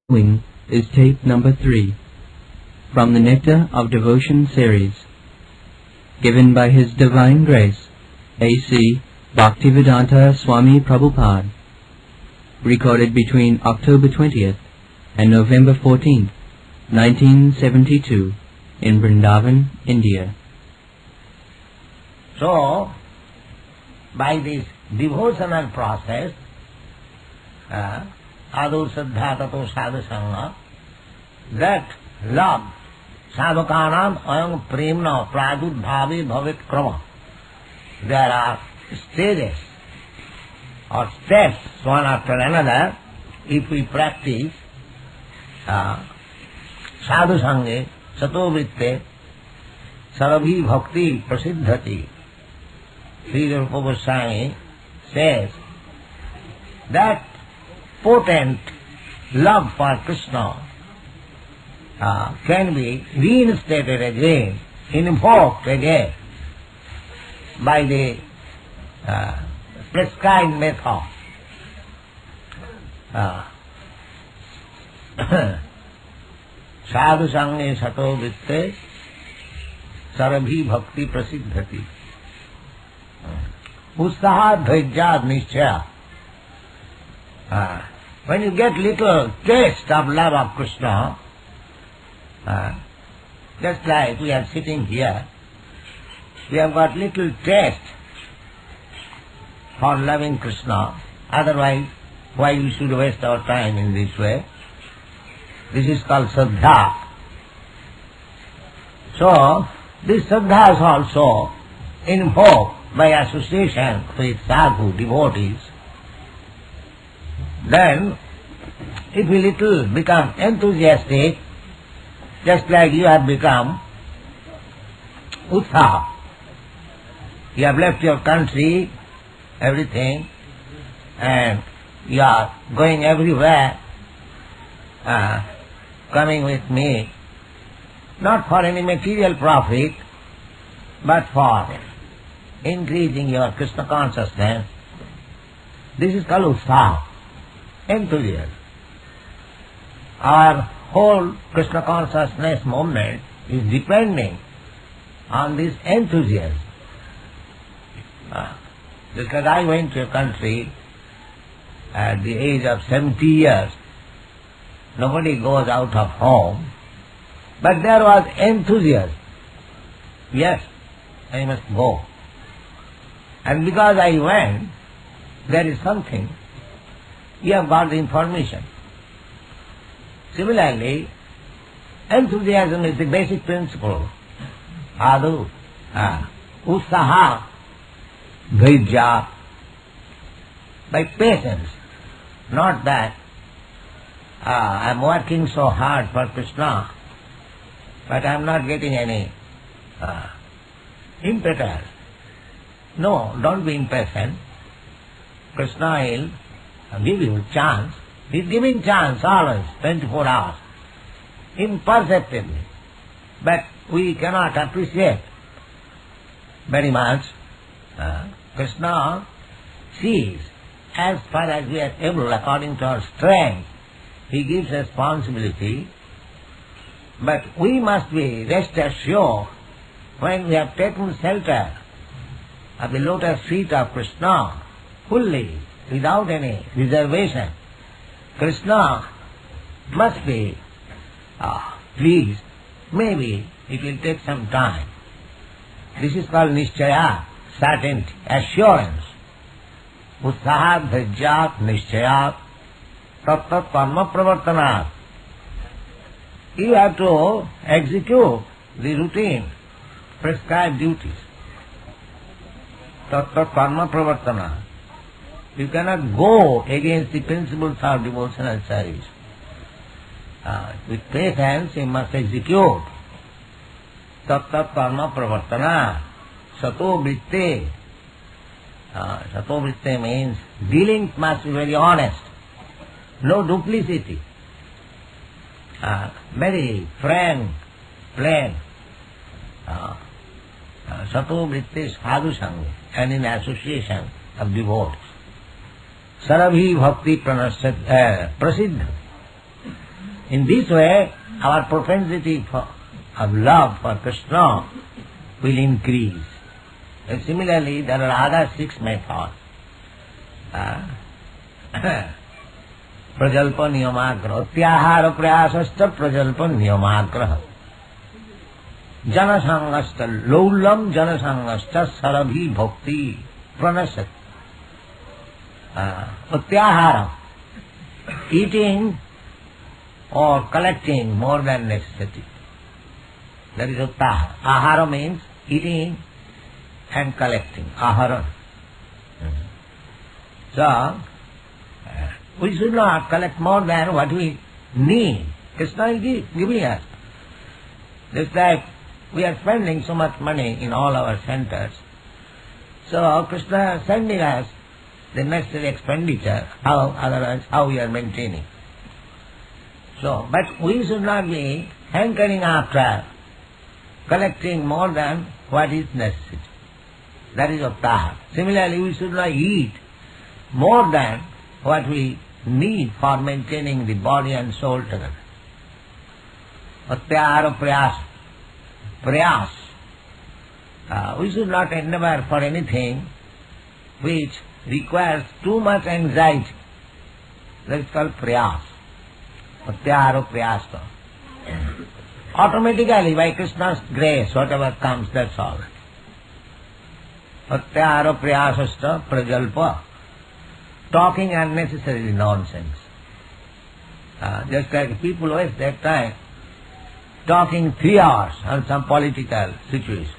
Following is tape number 3 from the Nectar of Devotion series, given by His Divine Grace, A.C. Bhaktivedanta Swami Prabhupada, recorded between October 20th and November 14th, 1972, in Vrindaban, India. So, by this devotional process, adau, sraddha, tato, sadhu-sangah, that love, sadhakanam ayam premna pradudbhave bhavet krama. There are stages or steps one after another. If we practice sadhu-sange, sato-vrtteh, sadbhir prasidhyati, Sri Upadesamrta says that potent love for Krsna can be reinstated again, invoked again by the prescribed method. Sadhu-sange sato-vrtteh sarabhi bhakti prasidhyati. Utsaha dhairyad nishchaya. When you get little taste of love of Krsna, just like we are sitting here, we have got little taste for loving Krsna, otherwise why we should waste our time in this way? This is called sraddha. So, this sraddha is also invoked by association with sadhu, devotees. Then, if we little become enthusiastic, just like you have become utsaha, you have left your country, everything, and you are going everywhere, coming with me, not for any material profit, but for increasing your Krishna consciousness. This is called utsaha, enthusiasm. Our whole Krishna consciousness movement is depending on this enthusiasm. Because I went to a country at the age of 70 years, nobody goes out of home, but there was enthusiasm. Yes, I must go. And because I went, there is something. You have got the information. Similarly, enthusiasm is the basic principle. Adau, utsaha, dhairya, by patience. Not that I am working so hard for Krishna, but I am not getting any impetus. No, don't be impatient. Krishna will give you chance. He is giving chance always, 24 hours, imperceptibly. But we cannot appreciate very much. Krishna sees as far as we are able, according to our strength. He gives responsibility. But we must be rest assured, when we have taken shelter of the lotus feet of Krishna, fully, without any reservation, Krishna must be pleased. Maybe it will take some time. This is called nishchaya, certainty, assurance. Utsahat dhajyat nishchayat tatah karma pravartanat. You have to execute the routine, prescribed duties. Tatah karma pravartanat. You cannot go against the principles of devotional service. With patience you must execute. Tatah karma pravartana. Sato-vrtteh. Sato-vrtteh means dealing must be very honest. No duplicity. Very frank, plain. Sato-vrtteh sadhu-sange, and in association of devotees. Sarabhi bhakti prasidhyati. In this way, our propensity of love for Krishna will increase. And similarly, there are other 6 methods. Prajalpa niyamagraha, tyahara prayasasta prajalpa niyamagraha, janasangasta, laulam janasangasta sarabhi bhakti pranasat. Tyahara, eating or collecting more than necessity. That is uttahara. Ahara means eating and collecting. Ahara. So, we should not collect more than what we need. Krishna is giving us. Just like we are spending so much money in all our centers. So Krishna is sending us the necessary expenditure, otherwise how we are maintaining. So, but we should not be hankering after collecting more than what is necessary. That is uttahara. Similarly, we should not eat more than what we need for maintaining the body and soul together. Atyahara prayas. Prayas. We should not endeavor for anything which requires too much anxiety. That is called prayas. Atyahara prayasa. Automatically, by Krishna's grace, whatever comes, that's all. Atyahara prayasasta prajalpa. Talking unnecessary nonsense. Just like people waste their time talking 3 hours on some political situation.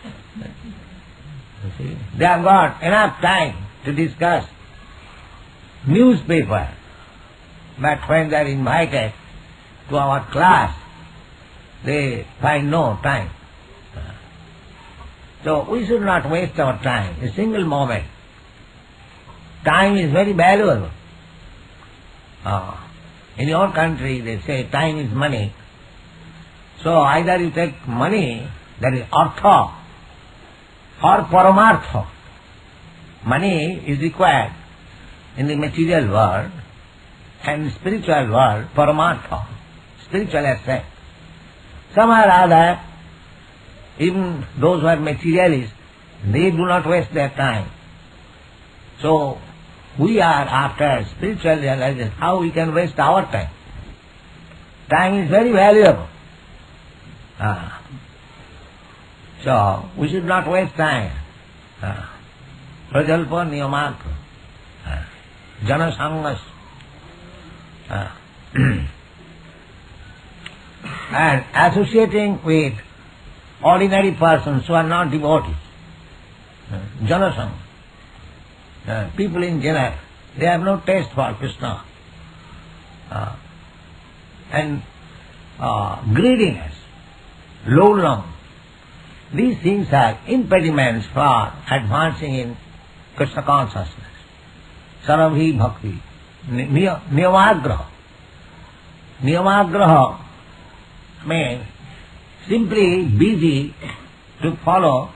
You see? They have got enough time to discuss newspaper, but when they are invited to our class, they find no time. So we should not waste our time, a single moment. Time is very valuable. In your country they say time is money. So either you take money, that is artha, or paramartha. Money is required in the material world, and in the spiritual world, paramartha, spiritual aspect. Somehow or other, even those who are materialists, they do not waste their time. So we are after spiritual realization, how we can waste our time. Time is very valuable. So we should not waste time. Prajalpa niyamatra. Janasangas. And associating with ordinary persons who are not devotees. Janasanga. People in general, they have no taste for Krishna. And greediness, lowlam, these things are impediments for advancing in Krishna consciousness. Sarabhi bhakti, niyamagraha. Niyamagraha means simply busy to follow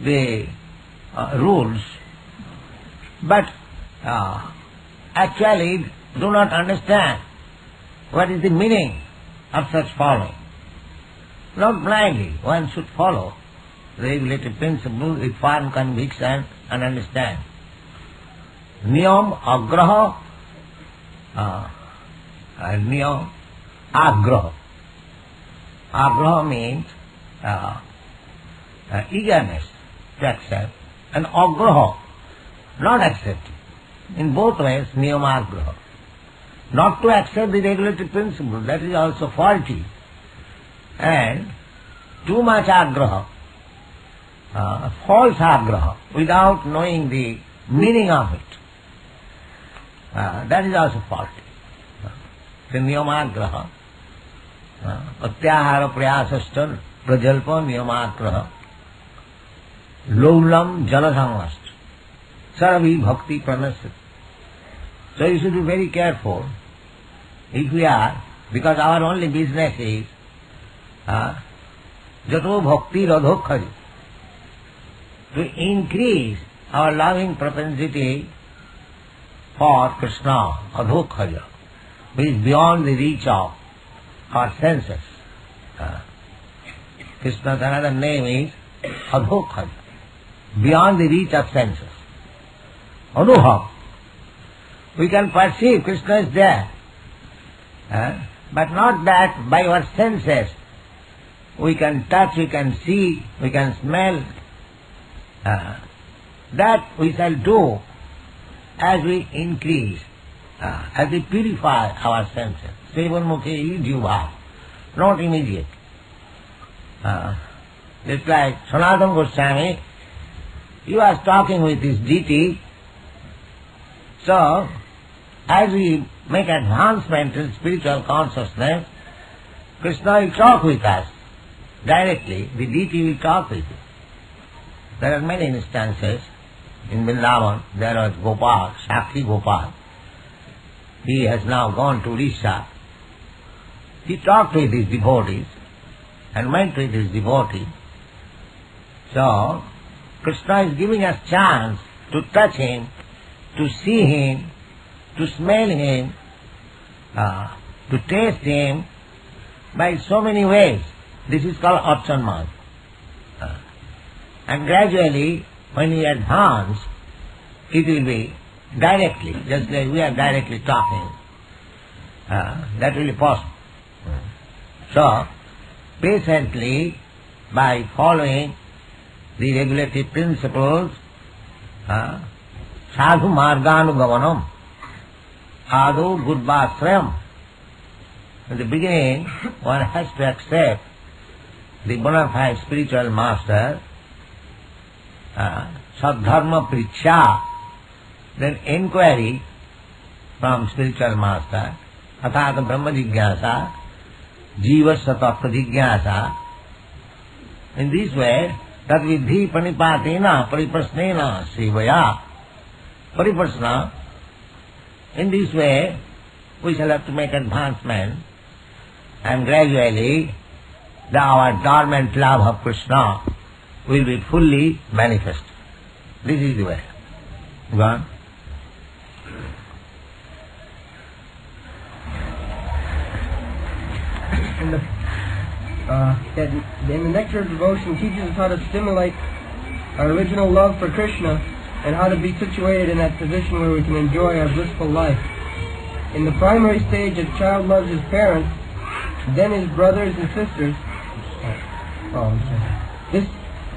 the rules, but actually do not understand what is the meaning of such following. Not blindly, one should follow the regulative principle with firm conviction and understand. Niyam agraha, niyam agraha. Agraha means eagerness to accept, and agraha, not accepting. In both ways, niyamagraha. Not to accept the regulative principle, that is also faulty. And too much agraha, false agraha, without knowing the meaning of it, that is also faulty. The niyamagraha, atyahara prayasastan prajalpa niyamagraha, laulam jalasangast, sarabhi bhakti pranasat. So you should be very careful if we are, because our only business is jato bhakti radhokhaji, to increase our loving propensity for Krishna, adhokhaja, which is beyond the reach of our senses. Krishna's another name is adau, beyond the reach of senses. Anubhav. We can perceive Krishna is there, but not that by our senses. We can touch, we can see, we can smell. That we shall do as we increase, as we purify our senses. Sevanmukhe idhyubha, not immediate. Just like Sanatana Goswami, he was talking with his deity. So, as we make advancement in spiritual consciousness, Krishna will talk with us directly. The deity will talk with you. There are many instances. In Vrindaban, there was Gopal, Shakti Gopal. He has now gone to Odisha. He talked with his devotees and went with his devotee. So, Krishna is giving us chance to touch him, to see him, to smell him, to taste him by so many ways. This is called Archanman. And gradually, when we advance, it will be directly, just like we are directly talking. That will be possible. So, patiently, by following the regulative principles, sadhu-marganugavanam, adau gurvasrayam. In the beginning, one has to accept the bona fide spiritual master, sadharma pricha, then inquiry from spiritual master, athata brahma jigyasa, jiva sata prajigyasa. In this way, tad vidhi panipatena pariprasnena sivaya. Pariprasna, in this way, we shall have to make advancement, and gradually our dormant love of Krishna will be fully manifest. This is the way. Go on. In the Nectar of Devotion teaches us how to stimulate our original love for Krishna and how to be situated in that position where we can enjoy our blissful life. In the primary stage, a child loves his parents, then his brothers and sisters.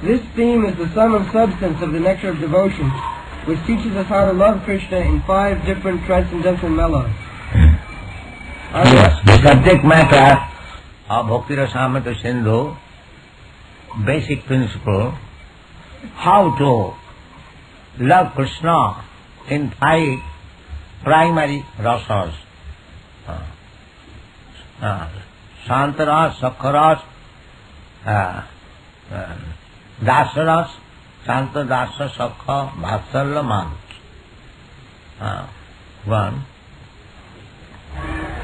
This theme is the sum and substance of the Nectar of Devotion, which teaches us how to love Krishna in 5 different transcendental mellows. Yes, the subject matter of Bhakti-rasamrta-sindhu, basic principle, how to love Krishna in 5 primary rasas. Shantaras, Sakharas, Dasaras, Shanta, Dasa, Sakha, Vatsalya, Manus. One.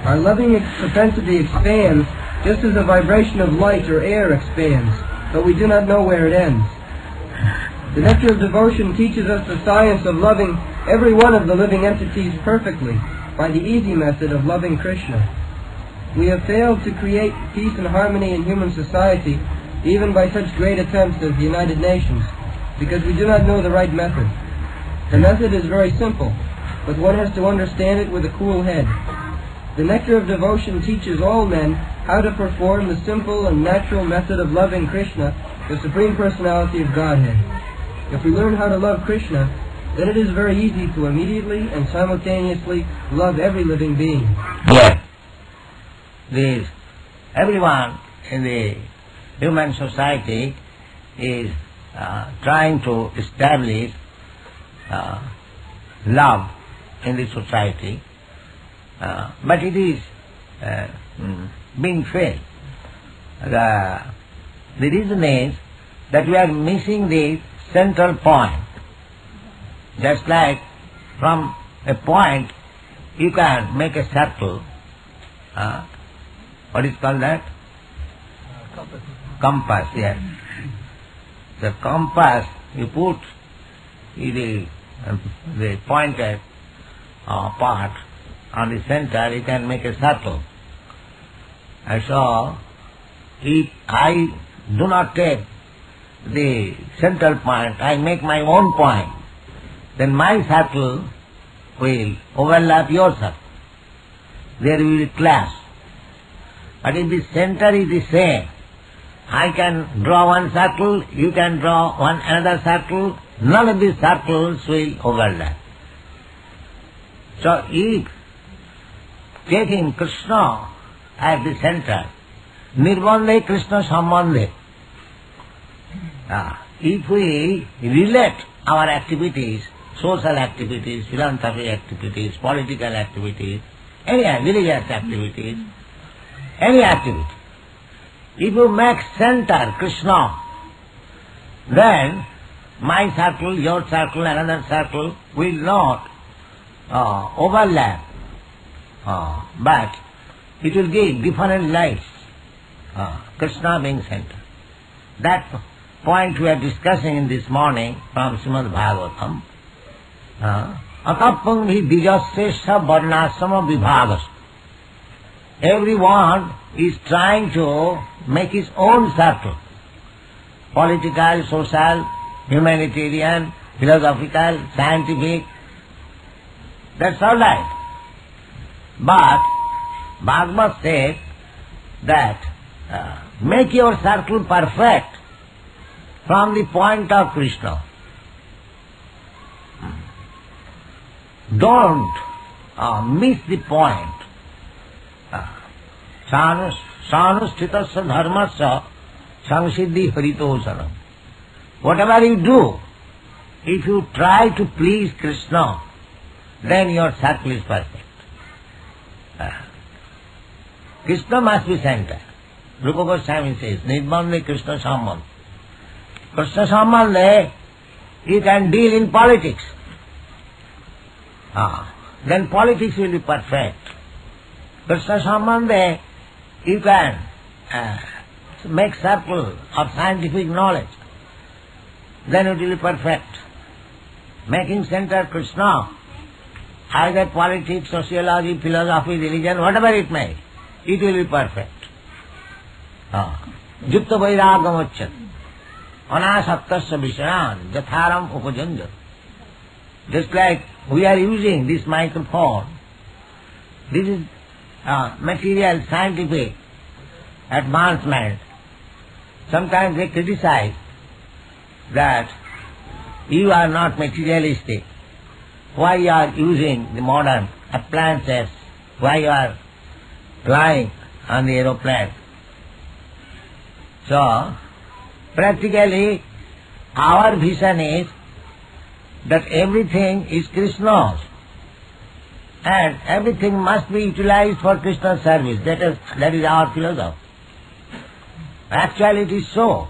Our loving propensity expands just as a vibration of light or air expands, but we do not know where it ends. The Nectar of Devotion teaches us the science of loving every one of the living entities perfectly by the easy method of loving Krishna. We have failed to create peace and harmony in human society, even by such great attempts as the United Nations, because we do not know the right method. The method is very simple, but one has to understand it with a cool head. The Nectar of Devotion teaches all men how to perform the simple and natural method of loving Krishna, the Supreme Personality of Godhead. If we learn how to love Krishna, then it is very easy to immediately and simultaneously love every living being. Yes. Everyone in the human society is trying to establish love in the society, but it is being failed. The reason is that we are missing the central point. Just like from a point you can make a circle. What is called that? Compass, yes. The compass, you put the pointed part on the center, you can make a circle. And so, if I do not take the central point, I make my own point, then my circle will overlap your circle. There will be clash. But if the center is the same, I can draw one circle, you can draw another circle, none of these circles will overlap. So if taking Krishna at the center, nirbandhe Krishna sambandhe, if we relate our activities, social activities, philanthropy activities, political activities, any religious activities, any activity, if you make center Krishna, then my circle, your circle, another circle will not overlap, but it will give different lights, Krishna being center. That point we are discussing in this morning from Srimad Bhagavatam. Atapang bhi dijasesha varnasama vibhagas. Everyone is trying to make his own circle. Political, social, humanitarian, philosophical, scientific. That's all right. But Bhagavad says that make your circle perfect from the point of Krishna. Don't miss the point. Sanusthitasa dharmasya samsiddhi haritosanam. Whatever you do, if you try to please Krishna, then your circle is perfect. Krishna must be center. Rupa Goswami says, Nirbandhe Krishna sambandhe. Krishna sambandhe, you can deal in politics. Then politics will be perfect. Krishna sambandhe, you can make circle of scientific knowledge. Then it will be perfect. Making center Krishna, either politics, sociology, philosophy, religion, whatever it may, it will be perfect. Jukta vairagam uchyat. Anasaktasya vishayan jatharam upajanjat. Just like we are using this microphone, this is material scientific advancement. Sometimes they criticize that you are not materialistic. Why you are using the modern appliances? Why you are flying on the aeroplane? So, practically, our vision is that everything is Krishna's and everything must be utilized for Krishna's service. That is our philosophy. Actually, it is so.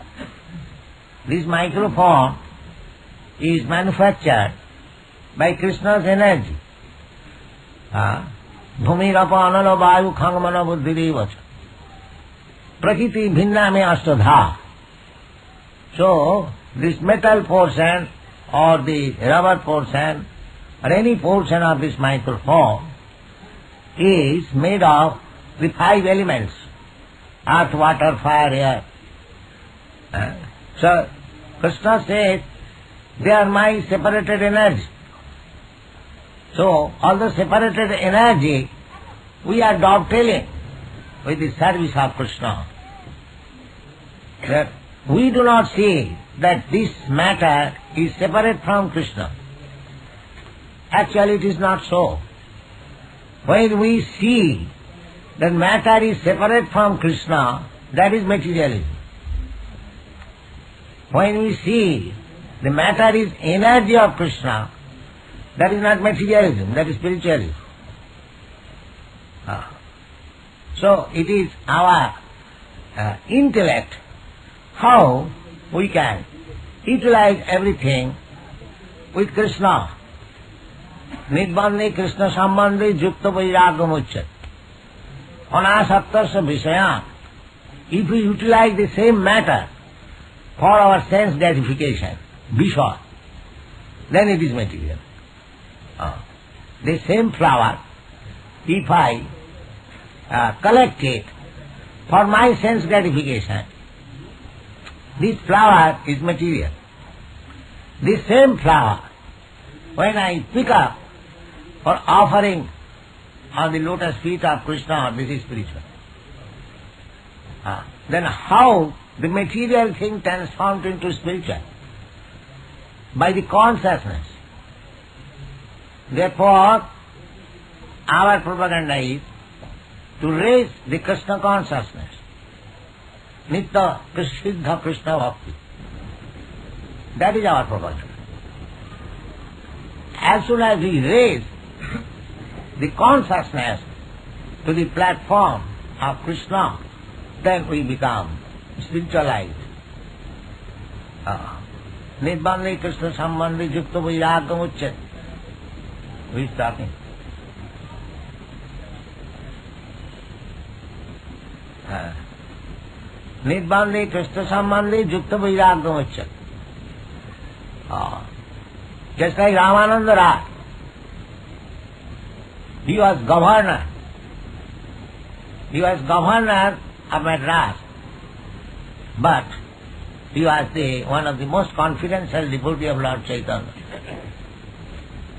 This microphone is manufactured by Krishna's energy. Bhumirapa anala vayu khangamana buddhidevacha. Prakriti bhinna me ashtadha. So, this metal portion or the rubber portion or any portion of this microphone is made of the 5 elements: earth, water, fire, air. So, Krishna said, they are my separated energy. So, all the separated energy, we are dovetailing with the service of Krishna. That we do not see that this matter is separate from Krishna. Actually, it is not so. When we see that matter is separate from Krishna, that is materialism. When we see the matter is energy of Krishna, that is not materialism, that is spiritualism. So it is our intellect, how we can utilize everything with Krishna. Nirbandhe Krishna sambandhe jukta vairagam uchyat. Anasaktasya vishayan. If we utilize the same matter for our sense gratification, vishwa, then it is material. The same flower, if I collect it for my sense gratification. This flower is material. This same flower, when I pick up for offering on the lotus feet of Krishna, this is spiritual. Then how the material thing transformed into spiritual? By the consciousness. Therefore, our propaganda is to raise the Krishna consciousness. Nitya Siddha Krishna Bhakti. That is our propaganda. As soon as we raise the consciousness to the platform of Krishna, then we become spiritualized. Nibbande Krishna Sambandhi Yukta Vairagam Uchyate. Who is talking? Nibbande Krishna Sambandhi Yukta Vairagam Uchyate. Just like Ramananda Raj. He was governor. He was governor of Madras. But he was one of the most confidential devotee of Lord Chaitanya.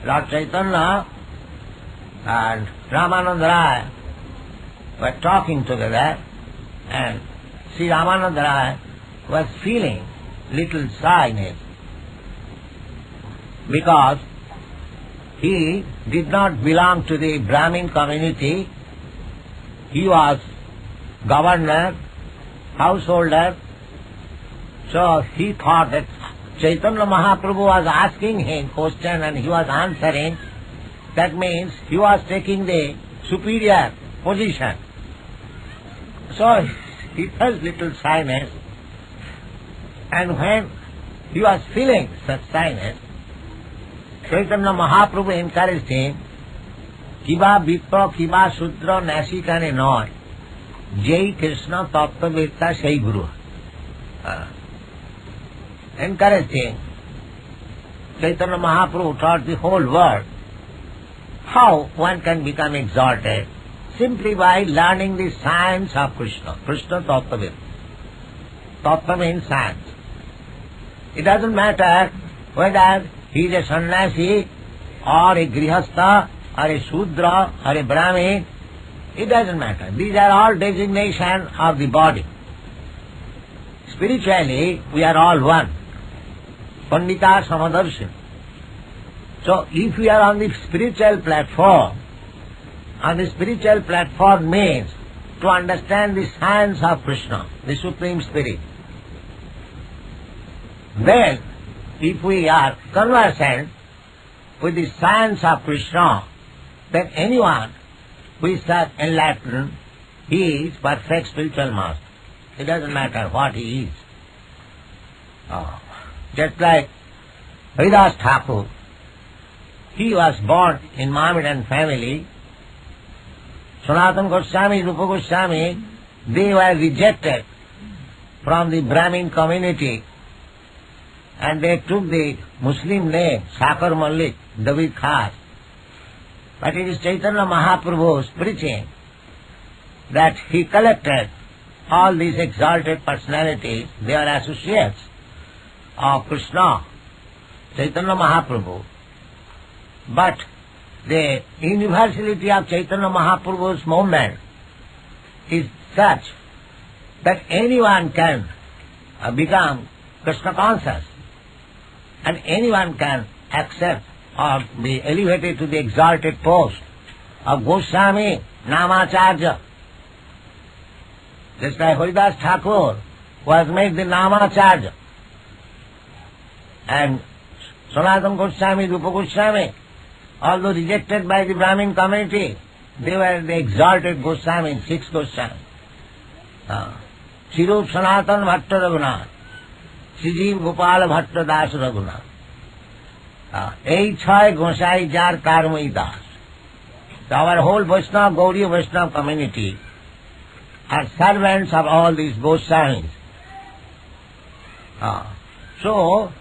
Lord Chaitanya and Ramananda Raya were talking together, and Sri Ramananda Raya was feeling little shyness because he did not belong to the Brahmin community. He was governor, householder. So he thought that Chaitanya Mahaprabhu was asking him question and he was answering. That means he was taking the superior position. So he felt little shyness. And when he was feeling such shyness, Chaitanya Mahaprabhu encouraged him, Kiba Vipra, Kiba Sudra, Nasikane Noy, Jai Krishna Tattva-vedta Sai Guru. Encouraged him. Chaitanya Mahaprabhu taught the whole world how one can become exalted simply by learning the science of Krishna. Krishna Tattva-vedta. Tattva means science. It doesn't matter whether he is a sannyasi or a grihastha or a Shudra or a Brahmin. It doesn't matter. These are all designations of the body. Spiritually, we are all one. Pandita Samadarshi. So, if we are on the spiritual platform means to understand the science of Krishna, the Supreme Spirit. Then, if we are conversant with the science of Krishna, then anyone who is such enlightened, he is perfect spiritual master. It doesn't matter what he is. Just like Haridas Thakur, he was born in Mohammedan family. Sanatana Goswami, Rupa Goswami, they were rejected from the Brahmin community and they took the Muslim name, Sakar Malik, David Khas. But it is Chaitanya Mahaprabhu's preaching that he collected all these exalted personalities, they are associates of Krishna, Chaitanya Mahaprabhu. But the universality of Chaitanya Mahaprabhu's movement is such that anyone can become Krishna conscious and anyone can accept or be elevated to the exalted post of Goswami, Namacharya. Just like Haridas Thakur was made the Namacharya. And Sanatana Goswami, Rupa Goswami, although rejected by the Brahmin community, they were the exalted Goswami, 6 Goswami. Shirup Sanatana Bhatta Raghunath, Sijiv Gopala Bhatta Das Raghunath. Ei Chai Gosai Jar Karmai Das. So our whole Vaishnava, Gaudiya Vaishnava community are servants of all these Goswamis. So,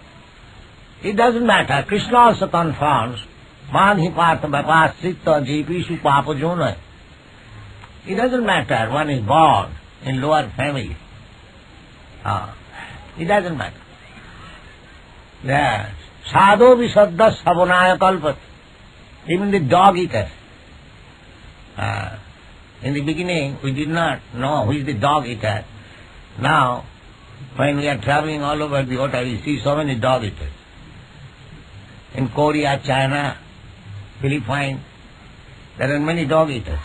it doesn't matter. Krishna also confirms, Manhi Partha Bhapas Sitta Jeepishu Papa Jonai. It doesn't matter one is born in lower family. It doesn't matter. Yes. Sadhu-sangah savunaya kalpat. Even the dog eaters. In the beginning we did not know who is the dog eater. Now, when we are traveling all over the world, we see so many dog eaters. In Korea, China, Philippines, there are many dog eaters.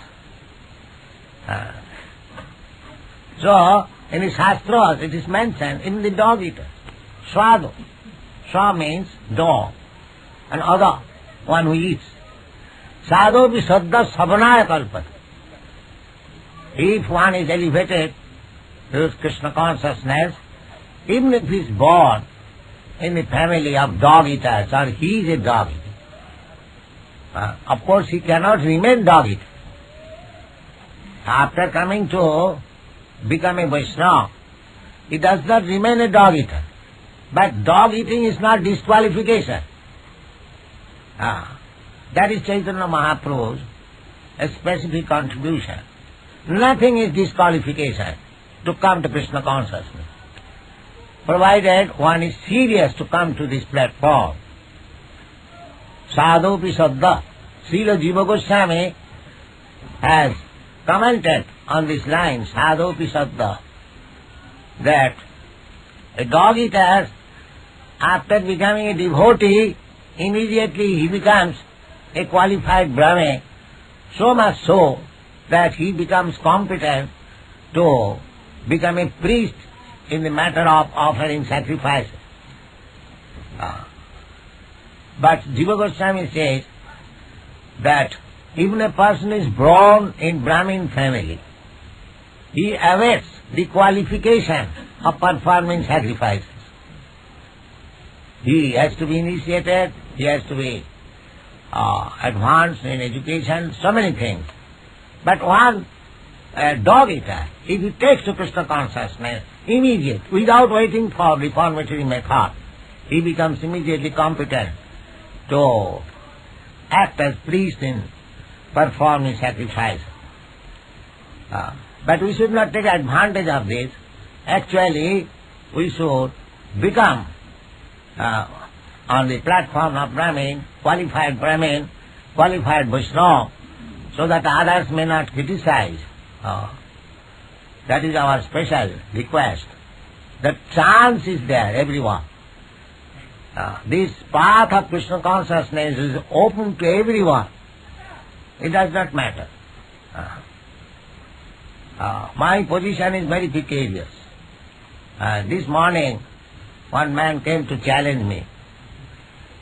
So, in the Shastras it is mentioned, in the dog eaters, sraddha. Sra means dog, and adau, one who eats. Sadhu-sangah savunaya kalpat. If one is elevated to Krishna consciousness, even if he is born in the family of dog eaters, or he is a dog eater, of course he cannot remain dog eater. After coming to become a Vaishnava, he does not remain a dog eater. But dog eating is not disqualification. That is Chaitanya Mahaprabhu's a specific contribution. Nothing is disqualification to come to Krishna consciousness, provided one is serious to come to this platform. Sadhu-sangah. Srila Jiva Goswami has commented on this line, Sadhu-sangah, that a dog eater, after becoming a devotee, immediately he becomes a qualified Brahmin, so much so that he becomes competent to become a priest in the matter of offering sacrifices. But Jiva Goswami says that even a person is born in Brahmin family, he awaits the qualification of performing sacrifices. He has to be initiated, he has to be advanced in education, so many things. But one dog eater, if he takes to Krishna consciousness, immediate, without waiting for reformatory method, he becomes immediately competent to act as priest in performing sacrifice. But we should not take advantage of this. Actually, we should become on the platform of Brahmin, qualified Vaishnava, so that others may not criticize. That is our special request. The chance is there, everyone. This path of Krishna consciousness is open to everyone. It does not matter. My position is very precarious. This morning, one man came to challenge me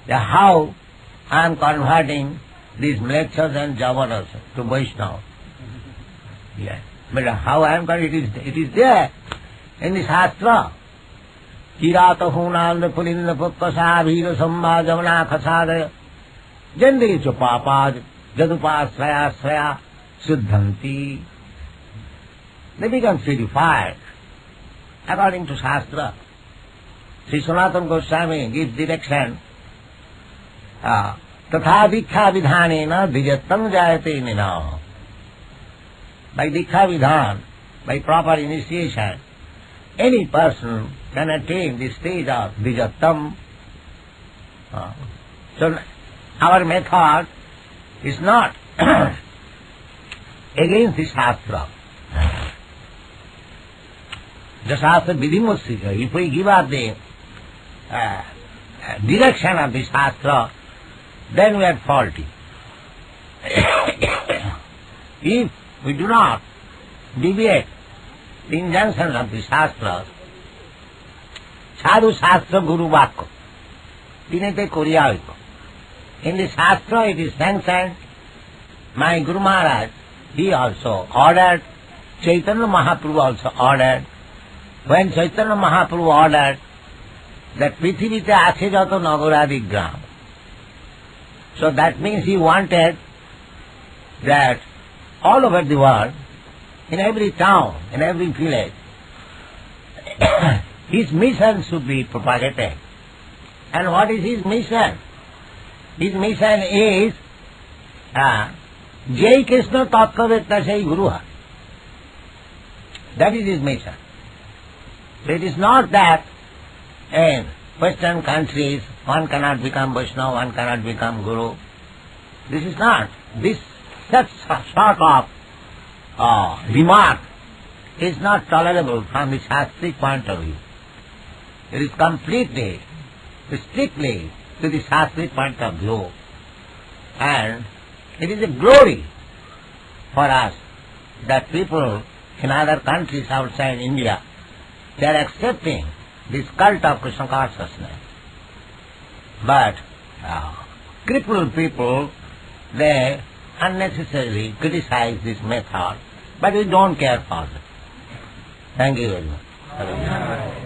that how I am converting these mlechas and javanas to Vaishnava. Yes. But how I am converting, it is there in the Shastra. Kirata hunanda pulinda pukkasa bhira samba jamana khasadaya jandi chupapad jadupasraya sraya siddhanti. They become purified according to Shastra. Sri Sanatana Goswami gives direction. Tatah dikha vidhanena dijattam jayate nina. By dikha vidhan, by proper initiation, any person can attain the stage of dijattam. So our method is not against the Shastra. The Shastra vidhimusika. If we give up the direction of the Shastra, then we are faulty. If we do not deviate the injunctions of the Shastras, sadhu-shastra guru vakko, tinete koryaiko. In the Shastra it is sanctioned. My Guru Maharaj, he also ordered, Chaitanya Mahaprabhu also ordered. When Chaitanya Mahaprabhu ordered that prithivite ashe jato nagaradik gram, so that means he wanted that all over the world, in every town, in every village, his mission should be propagated. And what is his mission? His mission is Jai Krishna Tattva Sai Guru. That is his mission. So it is not that in Western countries one cannot become Vaishnava, one cannot become Guru. This is not. This such sort of remark is not tolerable from the Shastric point of view. It is completely, strictly to the Shastric point of view. And it is a glory for us that people in other countries outside India, they are accepting this cult of Krishna consciousness. But crippled people, they unnecessarily criticize this method, but we don't care for it. Thank you very much.